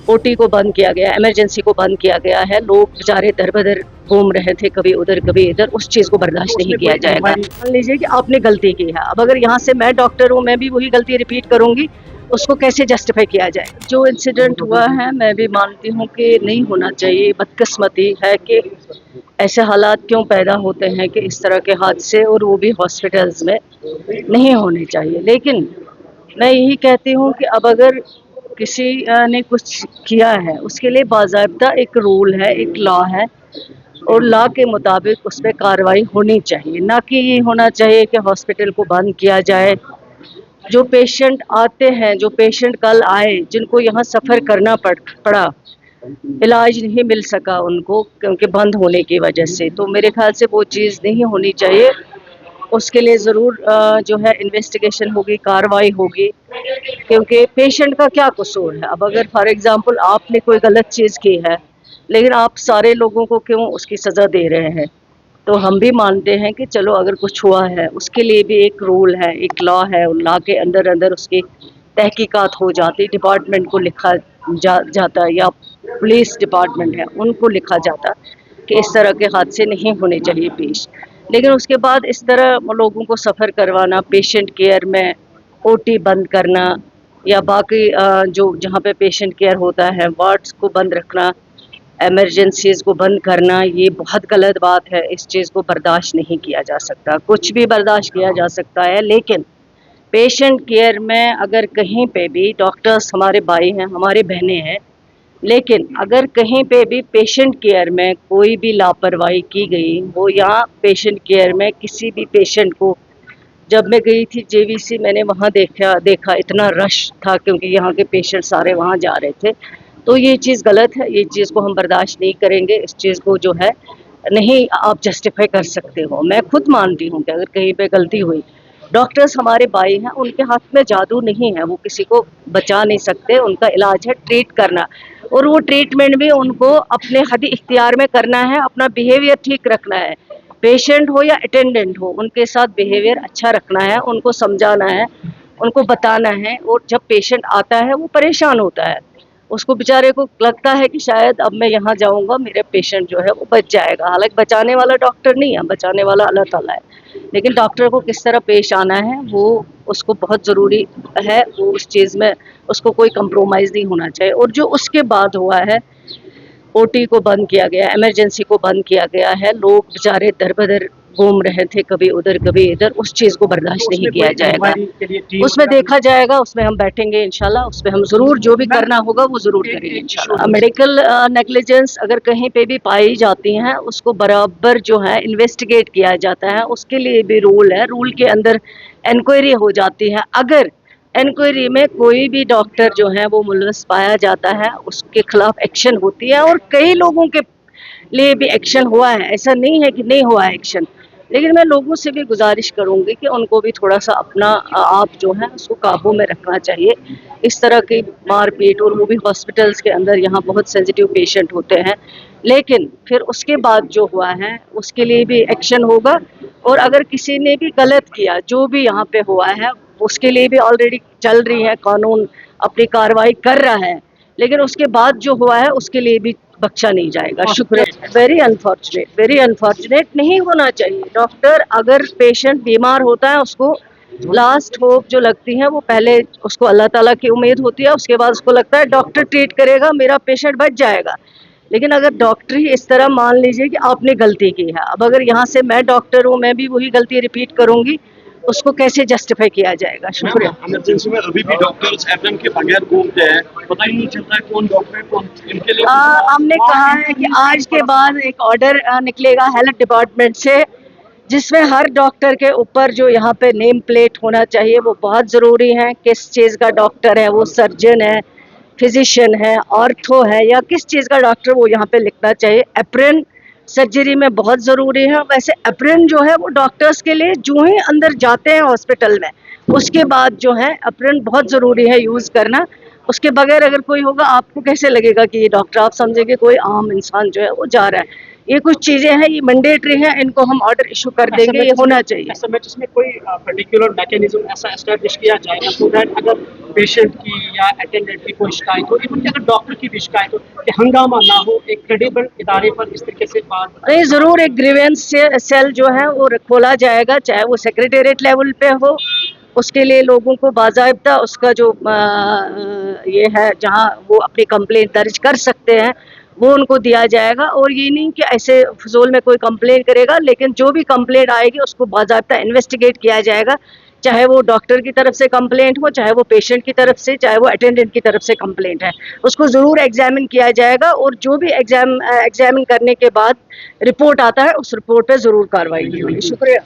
OT को बंद किया गया, इमरजेंसी को बंद किया गया है। लोग बेचारे दर बदर घूम रहे थे, कभी उधर कभी इधर। उस चीज़ को बर्दाश्त नहीं किया जाएगा। मान लीजिए कि आपने गलती की है, अब अगर यहाँ से मैं डॉक्टर हूँ, मैं भी वही गलती रिपीट करूँगी, उसको कैसे जस्टिफाई किया जाए। जो इंसिडेंट हुआ है मैं भी मानती हूँ कि नहीं होना चाहिए। बदकिस्मती है कि ऐसे हालात क्यों पैदा होते हैं कि इस तरह के हादसे, और वो भी हॉस्पिटल्स में नहीं होने चाहिए। लेकिन मैं यही कहती हूँ कि अब अगर किसी ने कुछ किया है, उसके लिए बाज़ाब्ता एक रूल है, एक लॉ है, और लॉ के मुताबिक उस पर कार्रवाई होनी चाहिए। ना कि ये होना चाहिए कि हॉस्पिटल को बंद किया जाए। जो पेशेंट आते हैं, जो पेशेंट कल आए, जिनको यहाँ सफ़र करना पड़ा, इलाज नहीं मिल सका उनको क्योंकि बंद होने की वजह से, तो मेरे ख्याल से वो चीज़ नहीं होनी चाहिए। उसके लिए ज़रूर जो है इन्वेस्टिगेशन होगी, कार्रवाई होगी, क्योंकि पेशेंट का क्या कसूर है। अब अगर फॉर एग्जांपल आपने कोई गलत चीज़ की है, लेकिन आप सारे लोगों को क्यों उसकी सज़ा दे रहे हैं। तो हम भी मानते हैं कि चलो अगर कुछ हुआ है, उसके लिए भी एक रूल है, एक लॉ है, लॉ के अंदर अंदर उसकी तहकीकात हो जाती, डिपार्टमेंट को लिखा जाता, या पुलिस डिपार्टमेंट है उनको लिखा जाता कि इस तरह के हादसे नहीं होने चाहिए पेश। लेकिन उसके बाद इस तरह लोगों को सफ़र करवाना, पेशेंट केयर में ओटी बंद करना, या बाकी जो जहाँ पे पेशेंट केयर होता है वार्ड्स को बंद रखना, इमरजेंसीज़ को बंद करना, ये बहुत गलत बात है। इस चीज़ को बर्दाश्त नहीं किया जा सकता। कुछ भी बर्दाश्त किया जा सकता है, लेकिन पेशेंट केयर में अगर कहीं पे भी, डॉक्टर्स हमारे भाई हैं, हमारे बहनें हैं, लेकिन अगर कहीं पे भी पेशेंट केयर में कोई भी लापरवाही की गई हो, या पेशेंट केयर में किसी भी पेशेंट को, जब मैं गई थी जेवीसी, मैंने वहाँ देखा इतना रश था, क्योंकि यहाँ के पेशेंट सारे वहाँ जा रहे थे। तो ये चीज़ गलत है, ये चीज़ को हम बर्दाश्त नहीं करेंगे। इस चीज़ को जो है नहीं आप जस्टिफाई कर सकते हो। मैं खुद मानती हूँ कि अगर कहीं पे गलती हुई, डॉक्टर्स हमारे भाई हैं, उनके हाथ में जादू नहीं है, वो किसी को बचा नहीं सकते। उनका इलाज है ट्रीट करना, और वो ट्रीटमेंट भी उनको अपने हद इख्तियार में करना है, अपना बिहेवियर ठीक रखना है। पेशेंट हो या अटेंडेंट हो, उनके साथ बिहेवियर अच्छा रखना है, उनको समझाना है, उनको बताना है। और जब पेशेंट आता है वो परेशान होता है, उसको बेचारे को लगता है कि शायद अब मैं यहाँ जाऊँगा, मेरा पेशेंट जो है वो बच जाएगा। हालांकि बचाने वाला डॉक्टर नहीं है, बचाने वाला अल्लाह ताला है। लेकिन डॉक्टर को किस तरह पेश आना है वो उसको बहुत ज़रूरी है। वो उस चीज़ में उसको कोई कंप्रोमाइज़ नहीं होना चाहिए। और जो उसके बाद हुआ है, ओटी को बंद किया गया, इमरजेंसी को बंद किया गया है, लोग बेचारे दर बदर घूम रहे थे, कभी उधर कभी इधर। उस चीज़ को बर्दाश्त नहीं किया जाएगा। उसमें देखा जाएगा, उसमें हम बैठेंगे इंशाल्लाह, उसमें हम ज़रूर जो भी करना होगा वो ज़रूर करेंगे इंशाल्लाह। मेडिकल नेग्लिजेंस अगर कहीं पे भी पाई जाती हैं, उसको बराबर जो है इन्वेस्टिगेट किया जाता है। उसके लिए भी रूल है, रूल के अंदर इंक्वायरी हो जाती है। अगर इंक्वायरी में कोई भी डॉक्टर जो है वो मुलविस पाया जाता है, उसके खिलाफ एक्शन होती है, और कई लोगों के लिए भी एक्शन हुआ है। ऐसा नहीं है कि नहीं हुआ है एक्शन। लेकिन मैं लोगों से भी गुजारिश करूंगी कि उनको भी थोड़ा सा अपना आप जो है उसको काबू में रखना चाहिए। इस तरह की मारपीट, और वो भी हॉस्पिटल्स के अंदर, यहाँ बहुत सेंसिटिव पेशेंट होते हैं। लेकिन फिर उसके बाद जो हुआ है उसके लिए भी एक्शन होगा। और अगर किसी ने भी गलत किया, जो भी यहाँ पे हुआ है, उसके लिए भी ऑलरेडी चल रही है, कानून अपनी कार्रवाई कर रहा है। लेकिन उसके बाद जो हुआ है उसके लिए भी बख्शा नहीं जाएगा। शुक्रिया। वेरी अनफॉर्चुनेट नहीं होना चाहिए। डॉक्टर अगर पेशेंट बीमार होता है, उसको लास्ट होप जो लगती है वो पहले उसको अल्लाह ताला की उम्मीद होती है, उसके बाद उसको लगता है डॉक्टर ट्रीट करेगा, मेरा पेशेंट बच जाएगा। लेकिन अगर डॉक्टर ही इस तरह, मान लीजिए कि आपने गलती की है, अब अगर यहाँ से मैं डॉक्टर हूँ, मैं भी वही गलती रिपीट करूँगी, उसको कैसे जस्टिफाई किया जाएगा। शुक्रिया। इमरजेंसी में अभी भी डॉक्टर्स एफएम के बगैर घूमते हैं, पता ही नहीं चलता है कौन डॉक्टर है कौन इनके लिए। हमने कहा है कि आज के बाद एक ऑर्डर निकलेगा हेल्थ डिपार्टमेंट से, जिसमें हर डॉक्टर के ऊपर जो यहाँ पे नेम प्लेट होना चाहिए, वो बहुत ज़रूरी है। किस चीज़ का डॉक्टर है, वो सर्जन है, फिजिशियन है, ऑर्थो है, या किस चीज़ का डॉक्टर, वो यहाँ पे लिखना चाहिए। एप्रन सर्जरी में बहुत ज़रूरी है। वैसे एप्रन जो है वो डॉक्टर्स के लिए जो ही अंदर जाते हैं हॉस्पिटल में, उसके बाद जो है एप्रन बहुत ज़रूरी है यूज़ करना। उसके बगैर अगर कोई होगा, आपको कैसे लगेगा कि ये डॉक्टर, आप समझेंगे कोई आम इंसान जो है वो जा रहा है। ये कुछ चीजें हैं, ये मैंडेटरी है, इनको हम ऑर्डर इशू कर देंगे, ये होना चाहिए। एसएमएचएस में कोई पर्टिकुलर मैकेनिज्म ऐसा एस्टैब्लिश किया जाएगा सो दैट अगर पेशेंट की या अटेंडेंट की कोई शिकायत हो, इवन अगर डॉक्टर की भी शिकायत हो, कि हंगामा ना हो, एक क्रेडिबल इदारे पर इस तरीके से बात नहीं, जरूर एक ग्रीवेंस सेल जो है वो खोला जाएगा, चाहे वो सेक्रेटेरिएट लेवल पे हो, उसके लिए लोगों को बाकायदा उसका जो ये है जहाँ वो अपनी कंप्लेंट दर्ज कर सकते हैं वो उनको दिया जाएगा। और ये नहीं कि ऐसे फजूल में कोई कंप्लेंट करेगा, लेकिन जो भी कंप्लेंट आएगी उसको बाकायदा इन्वेस्टिगेट किया जाएगा, चाहे वो डॉक्टर की तरफ से कंप्लेंट हो, चाहे वो पेशेंट की तरफ से, चाहे वो अटेंडेंट की तरफ से कंप्लेंट है, उसको ज़रूर एग्जामिन किया जाएगा। और जो भी एग्जामिन करने के बाद रिपोर्ट आता है उस रिपोर्ट पे ज़रूर कार्रवाई की होगी। शुक्रिया।